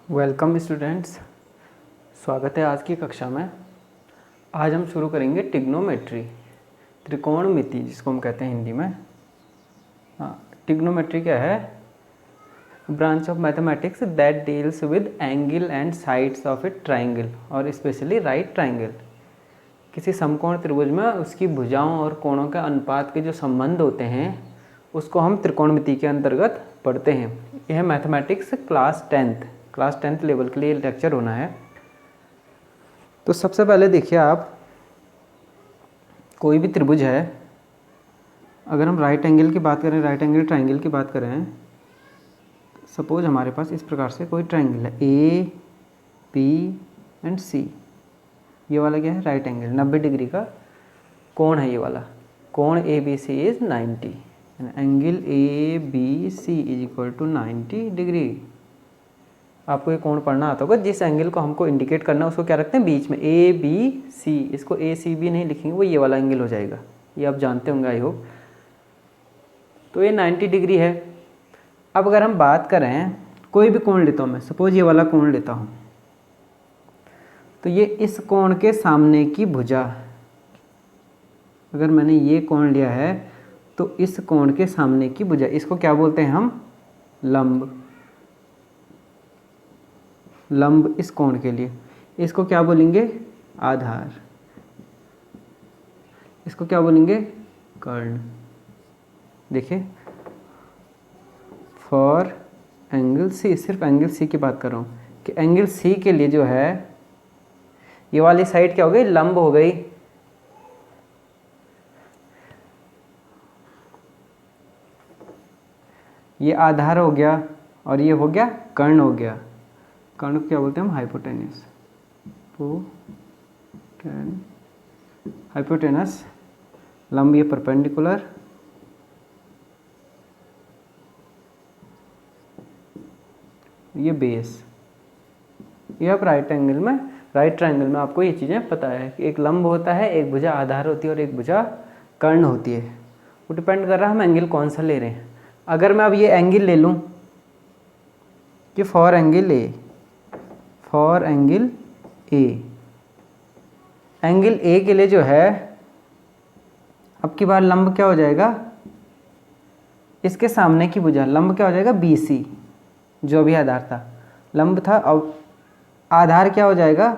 Welcome students, स्वागत है आज की कक्षा में। आज हम शुरू करेंगे ट्रिग्नोमेट्री, त्रिकोणमिति जिसको हम कहते हैं हिंदी में। ट्रिग्नोमेट्री क्या है? Branch of mathematics that deals with angle and sides of A triangle और स्पेशली राइट ट्राइंगल। किसी समकोण त्रिभुज में उसकी भुजाओं और कोणों के अनुपात के जो संबंध होते हैं उसको हम त्रिकोणमिति के अंतर्गत पढ़ते हैं। यह मैथमेटिक्स क्लास 10th लेवल के लिए लेक्चर होना है। तो सबसे पहले देखिए, आप कोई भी त्रिभुज है, अगर हम राइट एंगल की बात करें, राइट एंगल ट्राइंगल की बात करें, सपोज हमारे पास इस प्रकार से कोई ट्राइंगल है ए बी एंड सी। ये वाला क्या है? राइट एंगल, 90 डिग्री का कोण है। ये वाला कोण A B C is 90, angle A B C is equal to 90 degree. आपको ये कोण पढ़ना आता होगा। जिस एंगल को हमको इंडिकेट करना है उसको क्या रखते हैं? बीच में ए बी सी। इसको ए सी बी नहीं लिखेंगे, वो ये वाला एंगल हो जाएगा। ये आप जानते होंगे आई होप। तो ये 90 डिग्री है। अब अगर हम बात करें, कोई भी कोण लेता हूँ मैं, सपोज ये वाला कोण लेता हूँ, तो ये इस कोण के सामने की भुजा, अगर मैंने ये कोण लिया है तो इस कोण के सामने की भुजा, इसको क्या बोलते हैं हम? लंब। लंब इस कोण के लिए, इसको क्या बोलेंगे? आधार। इसको क्या बोलेंगे? कर्ण। देखिए, फॉर एंगल सी, सिर्फ एंगल सी की बात कर रहा हूँ कि एंगल सी के लिए जो है ये वाली साइड क्या हो गई? लंब हो गई। ये आधार हो गया और ये हो गया कर्ण हो गया। कर्ण को क्या बोलते हैं हम? हाइपोटेन्यूस। हाइपोटेनस। लंब ये परपेंडिकुलर, ये बेस। ये आप राइट एंगल में, राइट ट्रायंगल में आपको ये चीज़ें पता है कि एक लंब होता है, एक भुजा आधार होती है और एक भुजा कर्ण होती है। वो डिपेंड कर रहा है हम एंगल कौन सा ले रहे हैं। अगर मैं अब ये एंगल ले लूँ कि for angle A, for angle A, angle A के लिए जो है अब की बार लंब क्या हो जाएगा? इसके सामने की भुजा, लंब क्या हो जाएगा? बी सी, जो भी आधार था, लंब था। अब आधार क्या हो जाएगा?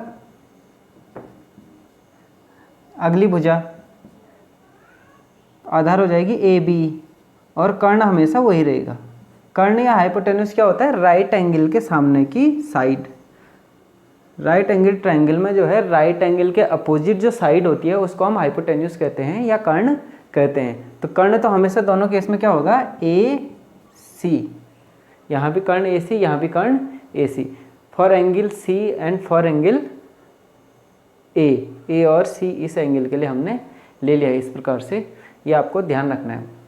अगली भुजा आधार हो जाएगी ए बी, और कर्ण हमेशा वही रहेगा। कर्ण या हाइपोटेन्यूस क्या होता है? राइट एंगल के सामने की साइड। राइट एंगल ट्रायंगल में जो है राइट एंगल के अपोजिट जो साइड होती है उसको हम हाइपोटेन्यूस कहते हैं या कर्ण कहते हैं। तो कर्ण तो हमेशा दोनों केस में क्या होगा? ए सी। यहाँ भी कर्ण ए सी, यहाँ भी कर्ण A C. For angle C and for angle A और सी, इस एंगल के लिए हमने ले लिया है इस प्रकार से। ये आपको ध्यान रखना है।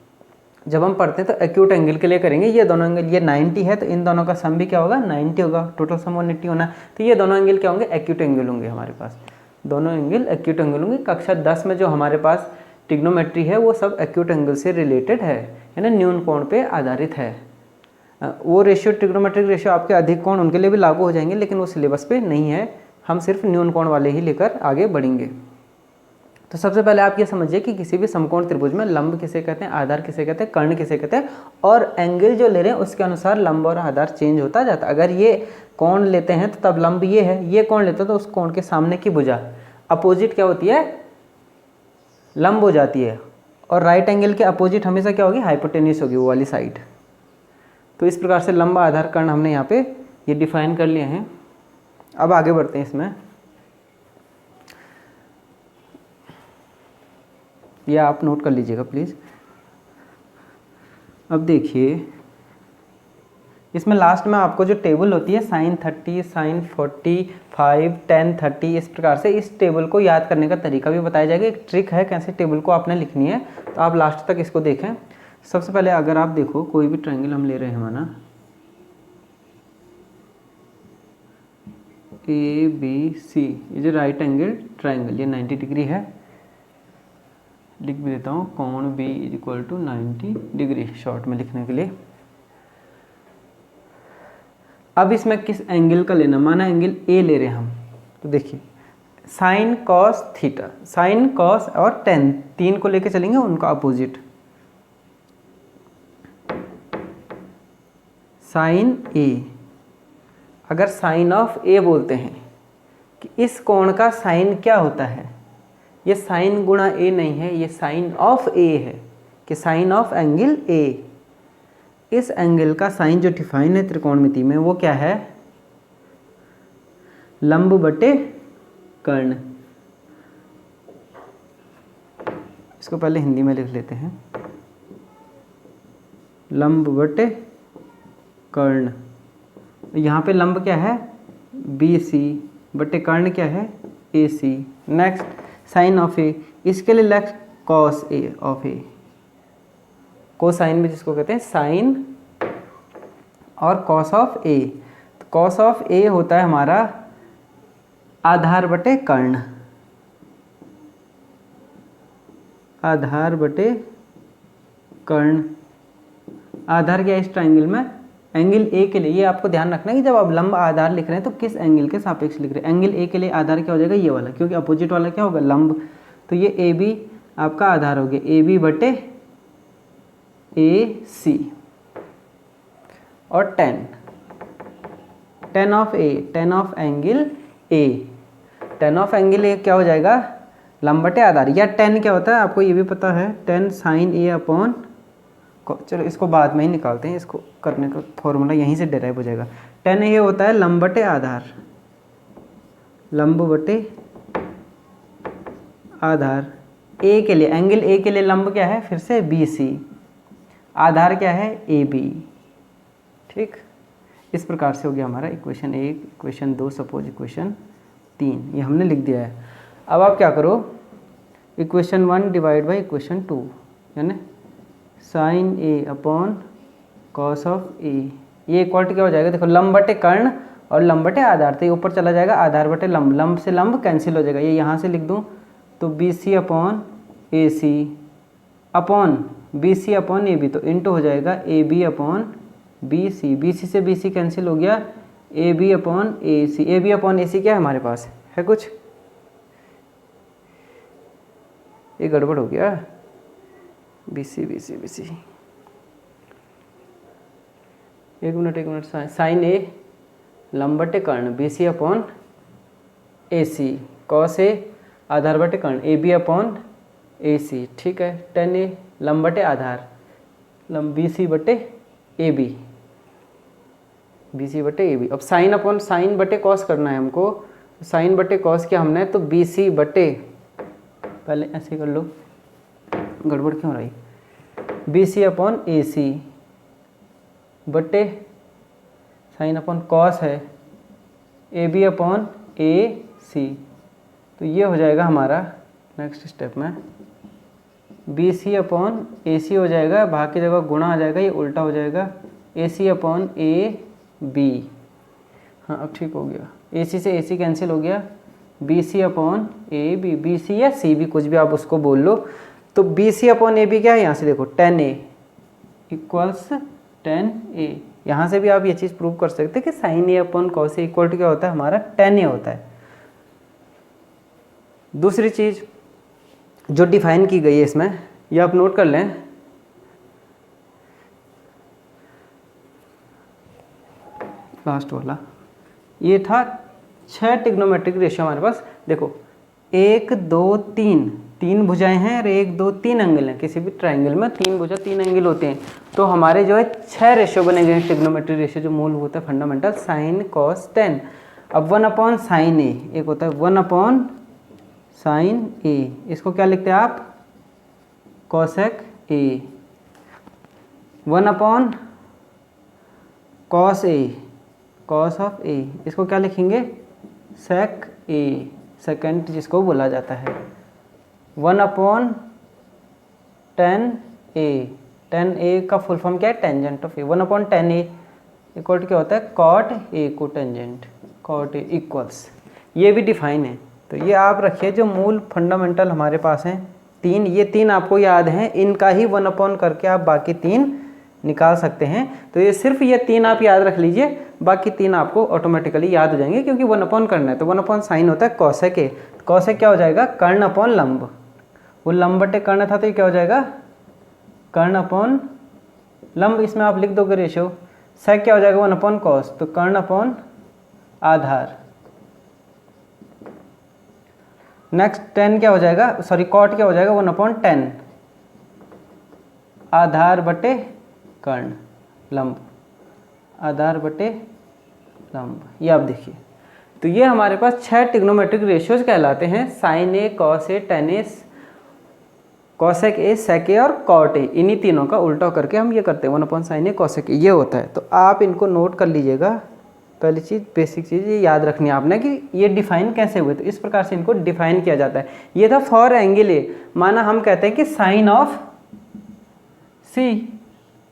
जब हम पढ़ते हैं तो एक्यूट एंगल के लिए करेंगे। ये दोनों एंगल, ये 90 है तो इन दोनों का सम भी क्या होगा? 90 होगा। टोटल सम 180 होना है। तो ये दोनों एंगल क्या होंगे? एक्यूट एंगल होंगे हमारे पास। दोनों एंगल एक्यूट एंगल होंगे। कक्षा 10 में जो हमारे पास ट्रिग्नोमेट्री है वो सब एक्यूट एंगल से रिलेटेड है, यानी न्यून कोण पे आधारित है। वो रेशियो, ट्रिग्नोमेट्रिक रेशियो आपके अधिक कोण उनके लिए भी लागू हो जाएंगे, लेकिन वो सिलेबस पे नहीं है। हम सिर्फ न्यून कोण वाले ही लेकर आगे बढ़ेंगे। तो सबसे पहले आप ये समझिए कि किसी भी समकोण त्रिभुज में लंब किसे कहते हैं, आधार किसे कहते हैं, कर्ण किसे कहते हैं, और एंगल जो ले रहे हैं उसके अनुसार लंब और आधार चेंज होता जाता है। अगर ये कोण लेते हैं तो तब लंब ये है, ये कोण लेते हैं तो उस कोण के सामने की भुजा अपोजिट क्या होती है? लंब हो जाती है। और राइट एंगल के अपोजिट हमेशा क्या होगी? हाइपोटेन्यूस होगी, वो वाली साइड। तो इस प्रकार से लंब, आधार, कर्ण हमने यहाँ पे ये डिफाइन कर लिए हैं। अब आगे बढ़ते हैं इसमें। ये आप नोट कर लीजिएगा प्लीज़। अब देखिए, इसमें लास्ट में आपको जो टेबल होती है sin 30, sin 45, tan 30, इस प्रकार से इस टेबल को याद करने का तरीका भी बताया जाएगा। एक ट्रिक है कैसे टेबल को आपने लिखनी है, तो आप लास्ट तक इसको देखें। सबसे पहले अगर आप देखो, कोई भी ट्रायंगल हम ले रहे हैं हमारा ए बी सी, ये जो राइट एंगल ट्रायंगल, ये 90 डिग्री है। लिख भी देता हूँ, कोण B is equal to 90 degree, short में लिखने के लिए। अब इसमें किस एंगल का लेना, माना एंगल ए ले रहे हैं हम, तो देखिए sine cos theta, sine cos और टेन, तीन को लेके चलेंगे उनका अपोजिट। साइन ए, अगर साइन ऑफ ए बोलते हैं कि इस कोण का साइन क्या होता है, ये साइन गुणा ए नहीं है, ये साइन ऑफ ए है, कि साइन ऑफ एंगल ए। इस एंगल का साइन जो डिफाइन है त्रिकोणमिति में वो क्या है, लंब बटे कर्ण। इसको पहले हिंदी में लिख लेते हैं, लंब बटे कर्ण। यहाँ पे लंब क्या है, बी सी, बटे कर्ण क्या है, A C. Next sine of A, इसके लिए लेक्स cos A of A, cosine में जिसको कहते हैं साइन और कॉस ऑफ ए। तो कॉस ऑफ ए होता है हमारा आधार बटे कर्ण, आधार बटे कर्ण। आधार क्या है इस ट्राइंगल में, एंगल ए के लिए। ये आपको ध्यान रखना है कि जब आप लंब आधार लिख रहे हैं तो किस एंगल के सापेक्ष लिख रहे हैं। एंगल ए के लिए आधार क्या हो जाएगा, ये वाला, क्योंकि अपोजिट वाला क्या होगा, लंब। तो ये ए बी आपका आधार हो गया, ए बी बटे ए सी। और ten, ten of A, tan of angle A, tan of angle A क्या हो जाएगा, लंब बटे आधार। या टेन क्या होता है आपको ये भी पता है, टेन साइन ए अपॉन, चलो इसको बाद में ही निकालते हैं, इसको करने का फॉर्मूला यहीं से डेराइव हो जाएगा। टेन ये होता है लंब बटे आधार, लंब बटे आधार। ए के लिए, एंगल ए के लिए लंब क्या है, फिर से बी सी, आधार क्या है, ए बी। ठीक, इस प्रकार से हो गया हमारा इक्वेशन 1, इक्वेशन 2, सपोज इक्वेशन 3, ये हमने लिख दिया है। अब आप क्या करो, इक्वेशन 1 डिवाइड बाई इक्वेशन 2, यानी sine A upon cos of A, ये इक्वल क्या हो जाएगा, देखो लंब बटे कर्ण और लंब बटे आधार, तो ये ऊपर चला जाएगा, आधार बटे लंब, लंब से लंब कैंसिल हो जाएगा, ये यहाँ से लिख दूँ तो B C upon A C upon B C upon A B, तो इंटू हो जाएगा A B upon B C, B C से बी सी कैंसिल हो गया, A B upon A C. A B upon A C क्या है हमारे पास, है कुछ, ये गड़बड़ हो गया, B C B C B C, एक मिनट, साइन ए लंब बटे कर्ण, B C upon A C, cos A आधार बटे कर्ण, ए बी अपॉन ए सी। ठीक है, टेन ए लंब बटे आधार, लंब बी सी बटे ए बी, बी सी बटे ए बी। अब साइन अपॉन साइन बटे कॉस करना है हमको, साइन बटे कॉस क्या हमने, तो बी सी बटे, पहले ऐसे कर लो, गड़बड़ क्यों हो रही, बी सी अपॉन ए सी बटे साइन अपॉन कॉस है ए बी अपॉन ए सी। तो ये हो जाएगा हमारा नेक्स्ट स्टेप में बी सी अपॉन ए सी हो जाएगा, भाग की जगह गुणा आ जाएगा, ये उल्टा हो जाएगा, ए सी अपॉन ए बी। हाँ अब ठीक हो गया, ए सी से ए सी कैंसिल हो गया, B C upon A B, B C या सी बी कुछ भी आप उसको बोल लो। तो B C upon A B क्या है, यहाँ से देखो tan A equals tan A, यहाँ से भी आप ये चीज़ प्रूव कर सकते हैं कि sine A upon cos A equal to क्या होता है हमारा, टेन ए होता है। दूसरी चीज़ जो डिफाइन की गई है इसमें, ये आप नोट कर लें, लास्ट वाला, ये था 6 ट्रिग्नोमेट्रिक रेशियो हमारे पास। देखो 1 2 3, 3 भुजाएं हैं और 1 2 3 एंगल हैं, किसी भी ट्राइंगल में 3 भुजा 3 एंगल होते हैं। तो हमारे जो है 6 रेशियो बने गए हैं ट्रिग्नोमेट्रिक रेशियो, जो मूलभूत है फंडामेंटल, साइन कॉस टेन। अब 1 अपॉन साइन ए, एक होता है 1 अपॉन साइन ए, इसको क्या लिखते हैं आप, cosec A. 1 upon cos A, cos of A, इसको क्या लिखेंगे, सेक ए, सेकेंड जिसको बोला जाता है। 1 upon tan A, tan A का फुल फॉर्म क्या है, tangent of A. 1 upon tan A equal to क्या होता है, कॉट ए को टेंजेंट, कॉट ए इक्वल्स, ये भी डिफाइन है। तो ये आप रखिए, जो मूल फंडामेंटल हमारे पास हैं 3, ये 3 आपको याद हैं, इनका ही 1 अपॉन करके आप बाकी 3 निकाल सकते हैं। तो ये सिर्फ ये 3 आप याद रख लीजिए, बाकी 3 आपको ऑटोमेटिकली याद हो जाएंगे, क्योंकि 1 कर्ण है तो 1 साइन होता है कौशिक ए। कौशिक क्या हो जाएगा, कर्ण अपॉन लंब, वो लंब बटे कर्ण था तो ये क्या हो जाएगा, कर्ण अपॉन लंब, इसमें आप लिख दोगे रेशियो। सेक क्या हो जाएगा, 1 कॉस, तो कर्ण अपॉन आधार। नेक्स्ट टेन क्या हो जाएगा, सॉरी कॉट क्या हो जाएगा, 1/10 आधार बटे कर्ण लंब, आधार बटे लंब। ये आप देखिए, तो ये हमारे पास 6 ट्रिग्नोमेट्रिक रेशियोज कहलाते हैं, sine A, cos A, tan A, cosec A, sec A और कॉट ए। इन्हीं तीनों का उल्टा करके हम ये करते हैं, 1/sin ए कॉसेक ए, ये होता है। तो आप इनको नोट कर लीजिएगा। पहली चीज़, बेसिक चीज़ ये याद रखनी है आपने कि ये डिफाइन कैसे हुए, तो इस प्रकार से इनको डिफाइन किया जाता है। ये था फॉर एंगल ए, माना हम कहते हैं कि साइन ऑफ सी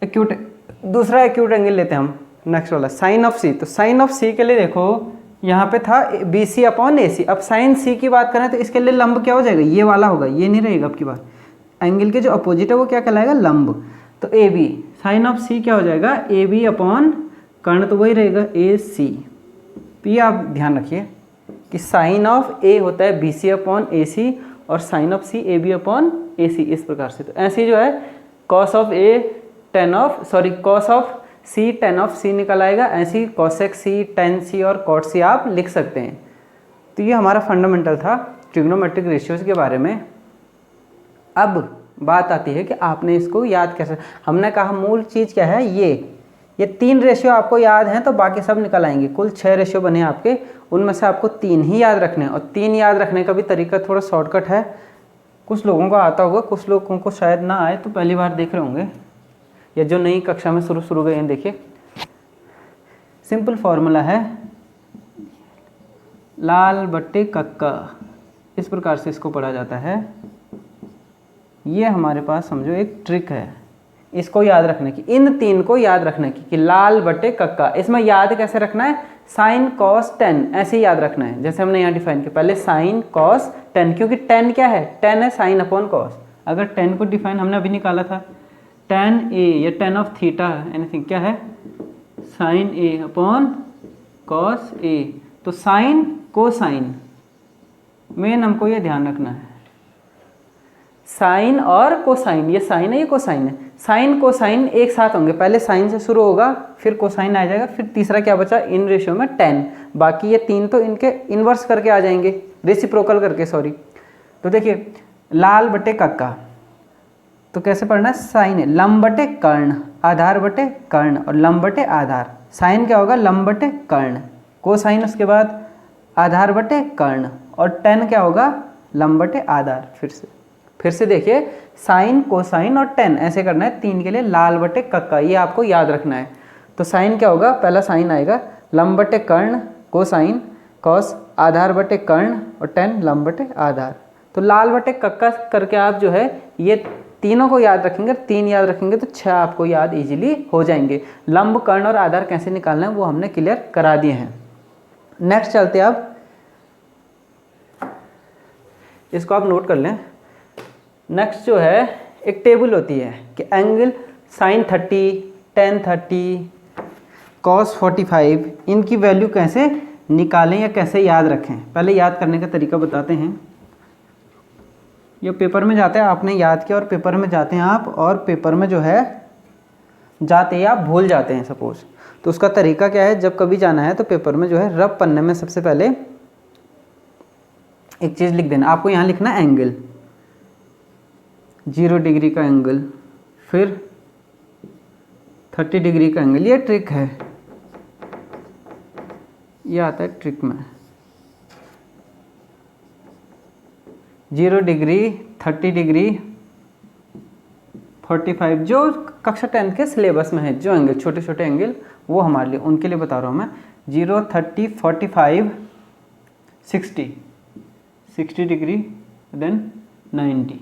एक्यूट, दूसरा एक्यूट एंगल लेते हैं हम, नेक्स्ट वाला साइन ऑफ सी। तो साइन ऑफ सी के लिए देखो यहाँ पे था बी सी अपॉन ए सी। अब साइन सी की बात करें तो इसके लिए लंब क्या हो जाएगा, ये वाला होगा, ये नहीं रहेगा आपकी बात। एंगल के जो अपोजिट है वो क्या कहलाएगा, लंब। तो ए बी, साइन ऑफ सी क्या हो जाएगा, ए बी अपॉन कर्ण तो वही रहेगा ए सी। तो ये आप ध्यान रखिए कि साइन ऑफ ए होता है B C upon A C और sine of C A B upon A C, इस प्रकार से। तो ऐसे जो है cos of A tan of, sorry cos of C tan of C निकल आएगा, ऐसी कॉसेक सी, टेन सी और कॉट सी आप लिख सकते हैं। तो ये हमारा फंडामेंटल था ट्रिग्नोमेट्रिक रेशियोज के बारे में। अब बात आती है कि आपने इसको याद कैसे, हमने कहा मूल चीज़ क्या है, ये 3 रेशियो आपको याद हैं तो बाकी सब निकल आएंगे। कुल 6 रेशियो बने आपके, उनमें से आपको 3 ही याद रखने हैं। और 3 याद रखने का भी तरीका थोड़ा शॉर्टकट है, कुछ लोगों को आता होगा, कुछ लोगों को शायद ना आए, तो पहली बार देख रहे होंगे या जो नई कक्षा में शुरू गए हैं। देखिए सिंपल फॉर्मूला है लाल बट्टे कक्का, इस प्रकार से इसको पढ़ा जाता है। ये हमारे पास समझो एक ट्रिक है इसको याद रखने की, इन 3 को याद रखने की, कि लाल बटे कक्का। इसमें याद कैसे रखना है, साइन कॉस टेन ऐसे ही याद रखना है, जैसे हमने यहाँ डिफाइन किया पहले साइन कॉस टेन, क्योंकि टेन क्या है, टेन है साइन अपॉन कॉस। अगर टेन को डिफाइन हमने अभी निकाला था, टेन ए या टेन ऑफ थीटा एनीथिंग क्या है, साइन ए अपॉन कॉस ए। तो साइन कोसाइन, मेन हमको ये ध्यान रखना है, साइन और कोसाइन, ये साइन है ये कोसाइन है, साइन कोसाइन एक साथ होंगे, पहले साइन से शुरू होगा फिर कोसाइन आ जाएगा, फिर तीसरा क्या बचा इन रेशियो में 10, बाकी ये 3 तो इनके इन्वर्स करके आ जाएंगे, रेसिप्रोकल करके, सॉरी। तो देखिए लाल बटे कक्का, तो कैसे पढ़ना है, साइन है लंब बटे कर्ण, आधार बटे कर्ण और लंब बटे आधार। साइन क्या होगा, लंब बटे कर्ण, कोसाइन उसके बाद आधार बटे कर्ण, और 10 क्या होगा, लंब बटे आधार। फिर से देखिए साइन कोसाइन और 10 ऐसे करना है, 3 के लिए लाल बटे कक्का, ये आपको याद रखना है। तो साइन क्या होगा, पहला साइन आएगा, लंब बटे कर्ण कोसाइन कॉस, आधार बटे कर्ण और 10 लंब बटे आधार। तो लाल बटे कक्का करके आप जो है ये तीनों को याद रखेंगे, 3 याद रखेंगे तो 6 आपको याद इजीली हो जाएंगे। लंब कर्ण और आधार कैसे निकालना है वो हमने क्लियर करा दिए हैं। नेक्स्ट चलते हैं, अब इसको आप नोट कर लें। नेक्स्ट जो है एक टेबल होती है कि एंगल साइन 30, टेन 30, कॉस 45, इनकी वैल्यू कैसे निकालें या कैसे याद रखें। पहले याद करने का तरीका बताते हैं। ये पेपर में जाते हैं, आपने याद किया और पेपर में जाते हैं आप, और पेपर में जो है जाते ही आप भूल जाते हैं सपोज, तो उसका तरीका क्या है, जब कभी जाना है तो पेपर में जो है रफ पन्ने में सबसे पहले एक चीज़ लिख देना। आपको यहाँ लिखना है एंगल, 0 डिग्री का एंगल, फिर 30 डिग्री का एंगल। ये ट्रिक है, ये आता है ट्रिक में, 0 डिग्री, 30 डिग्री, 45, जो कक्षा 10 के सिलेबस में है जो एंगल छोटे छोटे एंगल वो हमारे लिए, उनके लिए बता रहा हूँ मैं। 0, 30, 45, 60 डिग्री, देन 90।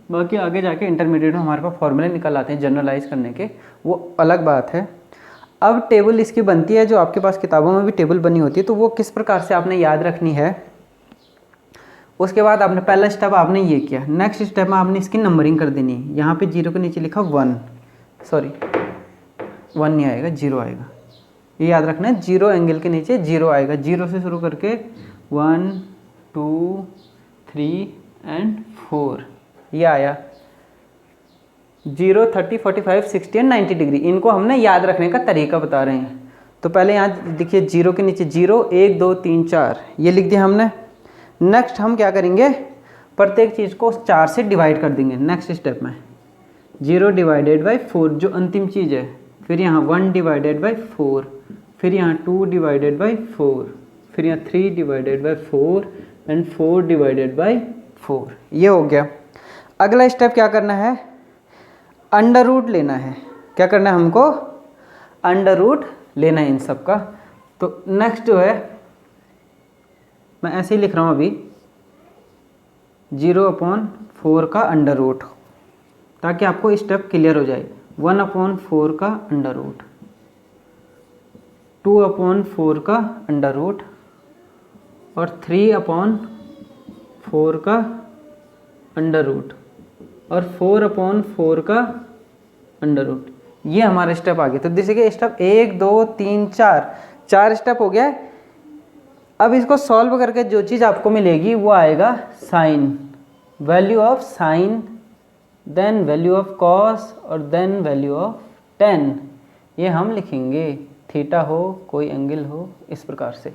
बाकी आगे जाके इंटरमीडिएट में हमारे पास फॉर्मूले निकल आते हैं जनरलाइज करने के, वो अलग बात है। अब टेबल इसकी बनती है, जो आपके पास किताबों में भी टेबल बनी होती है, तो वो किस प्रकार से आपने याद रखनी है। उसके बाद आपने पहला स्टेप आपने ये किया, नेक्स्ट स्टेप में आपने इसकी नंबरिंग कर देनी है। यहाँ पे 0 के नीचे लिखा 1, सॉरी 1 नहीं आएगा, 0 आएगा। ये याद रखना है, 0 एंगल के नीचे 0 आएगा। 0 से शुरू करके 1 2 3 एंड 4 ये आया। 0 30 45 60 एंड 90 डिग्री, इनको हमने याद रखने का तरीका बता रहे हैं। तो पहले यहाँ देखिए 0 के नीचे 0 1 2 3 4 ये लिख दिया हमने। नेक्स्ट हम क्या करेंगे, प्रत्येक चीज़ को 4 से डिवाइड कर देंगे। नेक्स्ट स्टेप में 0 डिवाइडेड बाई 4 जो अंतिम चीज़ है, फिर यहाँ 1 डिवाइडेड बाई 4, फिर यहाँ 2 डिवाइडेड बाई 4, फिर यहाँ 3 divided by 4 and 4 divided by 4। ये हो गया। अगला स्टेप क्या करना है, अंडर रूट लेना है। क्या करना है हमको, अंडर रूट लेना है इन सब का। तो नेक्स्ट जो है मैं ऐसे ही लिख रहा हूँ अभी, 0/4 का अंडर रूट, ताकि आपको स्टेप क्लियर हो जाए। 1/4 का अंडर रूट, 2/4 का अंडर रूट और 3/4 का अंडर रूट और 4/4 का अंडर रूट। ये हमारा स्टेप आ गया। तो देखिए स्टेप 1 2 3 4 स्टेप हो गया। अब इसको सॉल्व करके जो चीज़ आपको मिलेगी वो आएगा sine, value of sine, then value of cos और देन वैल्यू ऑफ टेन। ये हम लिखेंगे, थीटा हो कोई एंगल हो, इस प्रकार से।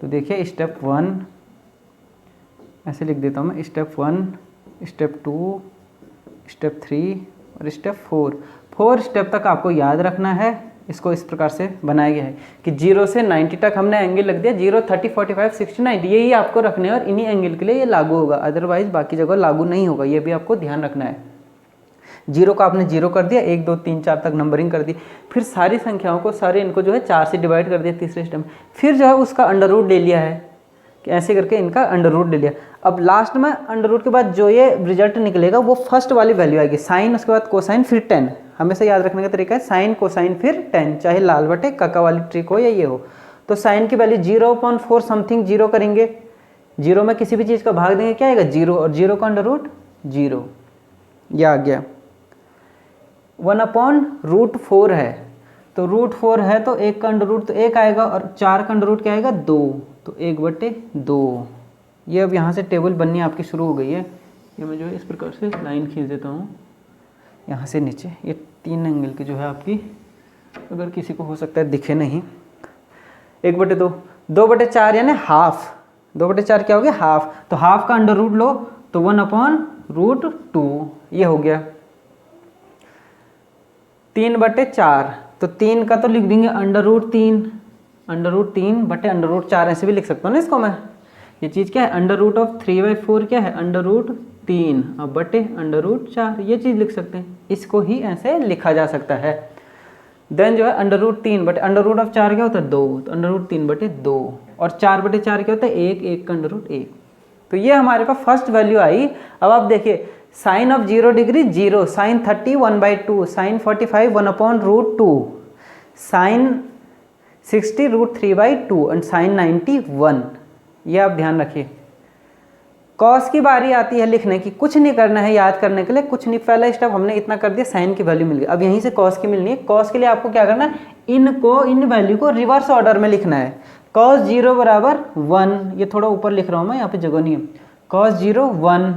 तो देखिए स्टेप 1 ऐसे लिख देता हूँ मैं, स्टेप 1, स्टेप 2, स्टेप 3 और स्टेप 4 स्टेप तक आपको याद रखना है। इसको इस प्रकार से बनाया गया है कि 0 से 90 तक हमने एंगल लग दिया। 0 30 45 60 90 यही आपको रखने हैं और इन्हीं एंगल के लिए ये लागू होगा, अदरवाइज बाकी जगह लागू नहीं होगा। ये भी आपको ध्यान रखना है। 0 का आपने 0 कर दिया, 1 2 3 4 तक नंबरिंग कर दी, फिर सारी संख्याओं को सारे इनको जो है 4 से डिवाइड कर दिया तीसरे स्टेप में, फिर जो है उसका अंडर रूट ले लिया है कि ऐसे करके इनका अंडर रूट ले लिया। अब लास्ट में अंडर रूट के बाद जो ये रिजल्ट निकलेगा वो फर्स्ट वाली वैल्यू आएगी, साइन उसके बाद कोसाइन फिर टेन। हमेशा याद रखने का तरीका है साइन कोसाइन फिर टेन, चाहे लाल बटे काका वाली ट्रिक हो या ये हो। तो साइन की वैल्यू 0/4 समथिंग 0 करेंगे, 0 में किसी भी चीज़ का भाग देंगे क्या आएगा 0, और 0 का अंडर रूट 0, यह आ गया। 1/√4 है, तो √4 है तो 1 का अंडर रूट तो 1 आएगा और 4 का अंडर रूट क्या आएगा 2, तो 1/2। ये अब यहाँ से टेबल बननी आपकी शुरू हो गई है। ये मैं जो है इस प्रकार से लाइन खींच देता हूँ यहाँ से नीचे। ये 3 एंगल की जो है आपकी, अगर किसी को हो सकता है दिखे नहीं, 1/2, 2/4 यानी हाफ, 2/4 क्या हो गया हाफ, तो हाफ का अंडर रूट लो तो 1/√2 ये हो गया। 3/4, तो 3 का तो लिख देंगे अंडर रूट 3/√4 ऐसे भी लिख सकता हूँ ना इसको मैं। ये चीज़ क्या है, अंडर रूट ऑफ 3/4 क्या है अंडर√3 अब बटे अंडर√4, ये चीज़ लिख सकते हैं। इसको ही ऐसे लिखा जा सकता है। देन जो है अंडर√3 बटे अंडर रूट ऑफ 4 क्या होता है 2, तो अंडर√3/2 और 4/4 क्या होता है 1 का अंडर रूट 1। तो ये हमारे पास फर्स्ट वैल्यू आई। अब आप देखिए sine of 0 degree 0, sine 30 1/2, sine 45 1/√2, sine 60 √3/2 and sine 90 1। ये आप ध्यान रखिए। कॉस की बारी आती है लिखने की, कुछ नहीं करना है याद करने के लिए, कुछ नहीं। पहला स्टेप हमने इतना कर दिया, साइन की वैल्यू मिल गई। अब यहीं से कॉस की मिलनी है। कॉस के लिए आपको क्या करना है, इन वैल्यू को रिवर्स ऑर्डर में लिखना है। कॉस 0 = 1, ये थोड़ा ऊपर लिख रहा हूँ मैं, यहाँ पे जगह नहीं है। कॉस 0 1,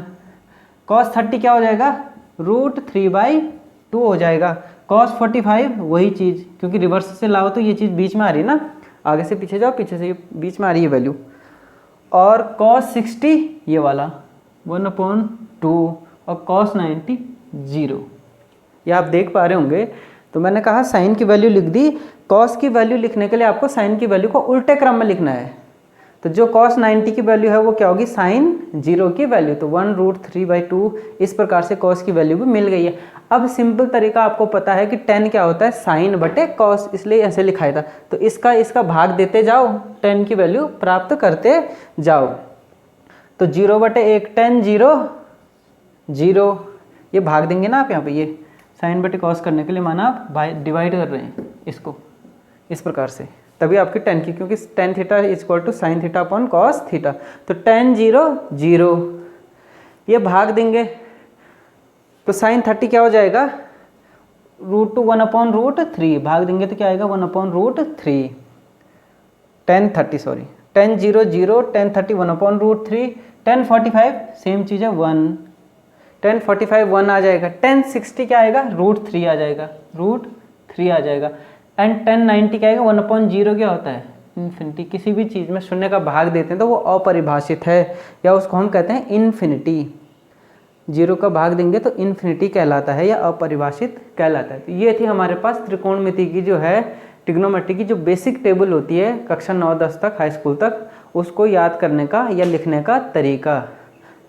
कॉस 30 क्या हो जाएगा √3/2 हो जाएगा। कॉस 45 वही चीज़, क्योंकि रिवर्स से लाओ तो ये चीज़ बीच में आ रही है ना, आगे से पीछे जाओ, पीछे से बीच में आ रही है वैल्यू। और cos 60 ये वाला 1/2 और cos 90 0। ये आप देख पा रहे होंगे। तो मैंने कहा साइन की वैल्यू लिख दी। cos की वैल्यू लिखने के लिए आपको साइन की वैल्यू को उल्टे क्रम में लिखना है। तो जो cos 90 की वैल्यू है वो क्या होगी साइन 0 की वैल्यू, तो 1√3/2। इस प्रकार से cos की वैल्यू भी मिल गई है। अब सिंपल तरीका आपको पता है कि tan क्या होता है साइन बटे cos, इसलिए ऐसे लिखाया था। तो इसका भाग देते जाओ, tan की वैल्यू प्राप्त करते जाओ। तो 0/1 tan 0 0, ये भाग देंगे ना आप यहाँ पे, ये साइन बटे cos करने के लिए माना आप डिवाइड कर रहे हैं इसको इस प्रकार से, तभी आपकी tan की, क्योंकि tan theta = sin theta upon cos theta. तो tan 0 0, ये भाग देंगे तो साइन 30 क्या हो जाएगा √2 1/√3 भाग देंगे तो क्या आएगा 1/√3। 1030 सॉरी 10 0 0 1030 1/√3 1045 सेम चीज़ है 1 1045 1 आ जाएगा 1060 क्या आएगा √3 आ जाएगा √3 आ जाएगा एंड 1090 क्या आएगा 1/0 क्या होता है इन्फिनिटी। किसी भी चीज़ में शून्य का भाग देते हैं तो वो अपरिभाषित है या उसको हम कहते हैं इन्फिनिटी। 0 का भाग देंगे तो इन्फिनिटी कहलाता है या अपरिभाषित कहलाता है। तो ये थी हमारे पास त्रिकोणमिति की जो है ट्रिग्नोमेट्री की जो बेसिक टेबल होती है कक्षा 9-10 तक हाई स्कूल तक, उसको याद करने का या लिखने का तरीका।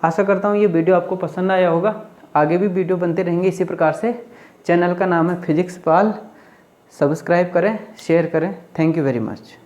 आशा करता हूँ ये वीडियो आपको पसंद आया होगा। आगे भी वीडियो बनते रहेंगे इसी प्रकार से। चैनल का नाम है फिजिक्स पाल। सब्सक्राइब करें, शेयर करें। Thank you very much.